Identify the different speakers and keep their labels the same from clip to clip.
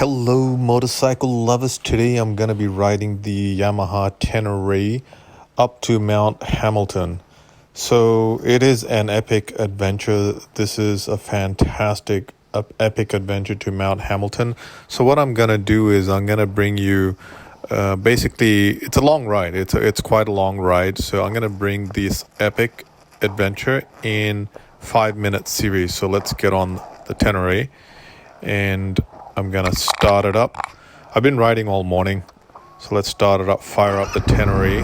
Speaker 1: Hello motorcycle lovers, today I'm going to be riding the Yamaha Tenere up to Mount Hamilton. So it is an epic adventure. This is a fantastic epic adventure to Mount Hamilton. So what I'm going to do is I'm going to bring you basically it's a long ride. It's quite a long ride. So I'm going to bring this epic adventure in 5-minute series. So let's get on the Tenere and I'm gonna start it up. I've been riding all morning, so let's start it up. Fire up the Tenere,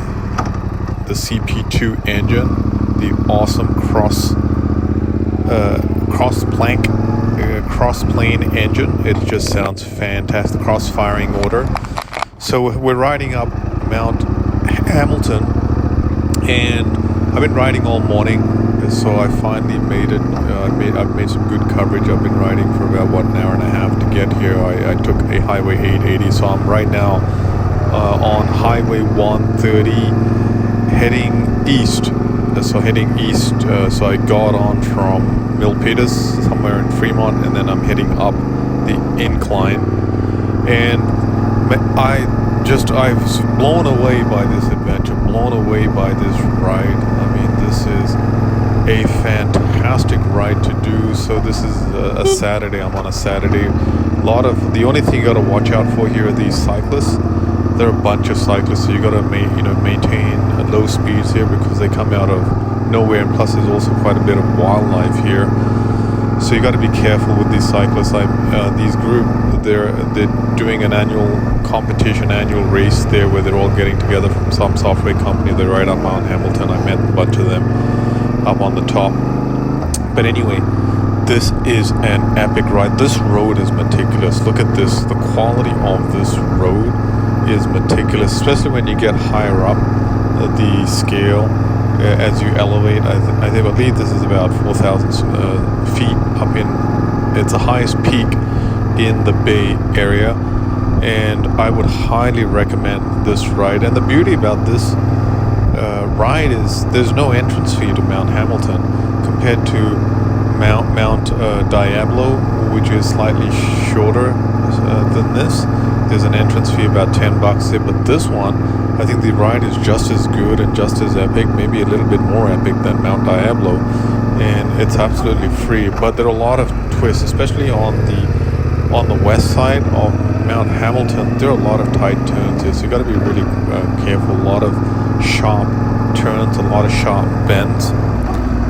Speaker 1: the CP2 engine, the awesome cross plane engine. It just sounds fantastic. Cross firing order. So we're riding up Mount Hamilton, and I've been riding all morning. So I finally made it. I've made some good coverage. I've been riding for about an hour and a half to get here. I took a Highway 880, so I'm right now on Highway 130 heading east. So I got on from Milpitas somewhere in Fremont, and then I'm heading up the incline. And I was blown away by this adventure, blown away by this ride. I mean, this is a fantastic ride to do. So this is a Saturday. I'm on a Saturday. The only thing you got to watch out for here are these cyclists. There are a bunch of cyclists, so you got to maintain low speeds here because they come out of nowhere, and plus there's also quite a bit of wildlife here. So you got to be careful with these cyclists. These group, they're doing an annual competition, annual race there, where they're all getting together from some software company. They're right up Mount Hamilton. I met a bunch of them up on the top. But anyway, this is an epic ride. This road is meticulous. Look at this. The quality of this road is meticulous, especially when you get higher up the scale. As you elevate, I believe this is about 4,000 feet up in. It's the highest peak in the Bay Area, and I would highly recommend this ride. And the beauty about this ride is there's no entrance fee to Mount Hamilton compared to Mount Diablo, which is slightly shorter than this. There's an entrance fee about $10 there, but this one, I think the ride is just as good and just as epic, maybe a little bit more epic than Mount Diablo, and it's absolutely free. But there are a lot of twists, especially on the west side of Mount Hamilton. There are a lot of tight turns here, so you got to be really careful. A lot of sharp turns, a lot of sharp bends.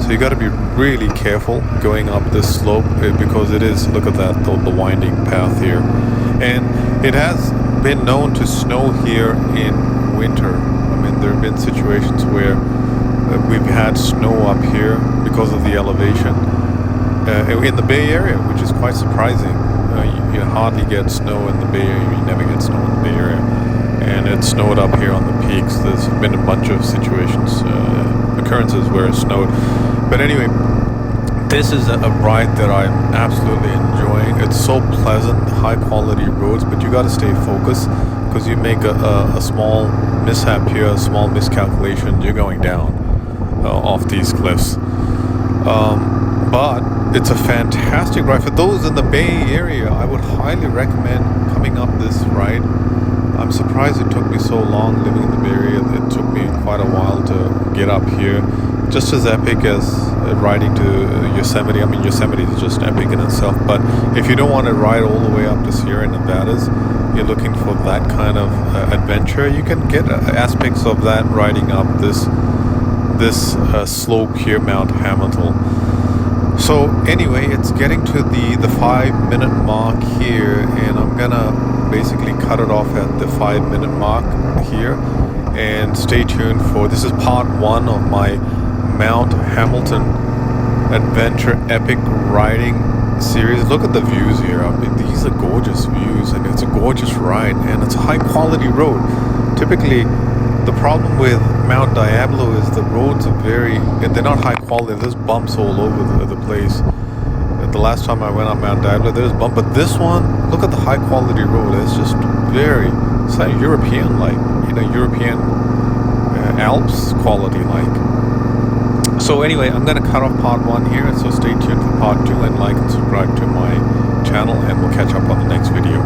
Speaker 1: So you got to be really careful going up this slope because it is. Look at that, the winding path here, and it has been known to snow here in winter. I mean, there have been situations where we've had snow up here because of the elevation in the Bay Area, which is quite surprising. You hardly get snow in the Bay Area. You never get snow in the Bay Area, and it snowed up here on the peaks. There's been a bunch of occurrences where it snowed. But anyway, this is a ride that I'm absolutely enjoying. It's so pleasant, high quality roads, but you got to stay focused because you make a small mishap here, a small miscalculation, you're going down off these cliffs. But it's a fantastic ride. For those in the Bay Area, I would highly recommend coming up this ride. I'm surprised it took me so long living in the Bay Area. It took me quite a while to get up here. Just as epic as riding to Yosemite. I mean, Yosemite is just epic in itself. But if you don't want to ride all the way up to Sierra Nevadas, you're looking for that kind of adventure, you can get aspects of that riding up this slope here, Mount Hamilton. So anyway, it's getting to the 5-minute mark here, and I'm gonna basically cut it off at the 5-minute mark here, and stay tuned for this is part 1 of my Mount Hamilton adventure epic riding series. Look at the views here. I mean, these are gorgeous views, and it's a gorgeous ride, and it's a high quality road. Typically the problem with Mount Diablo is the roads are they're not high quality. There's bumps all over the place. The last time I went on Mount Diablo, there's bump, but this one, look at the high quality road. It's just it's like European, like European Alps quality, like. So anyway, I'm gonna cut off part 1 here, so stay tuned for part 2 and like and subscribe to my channel, and we'll catch up on the next video.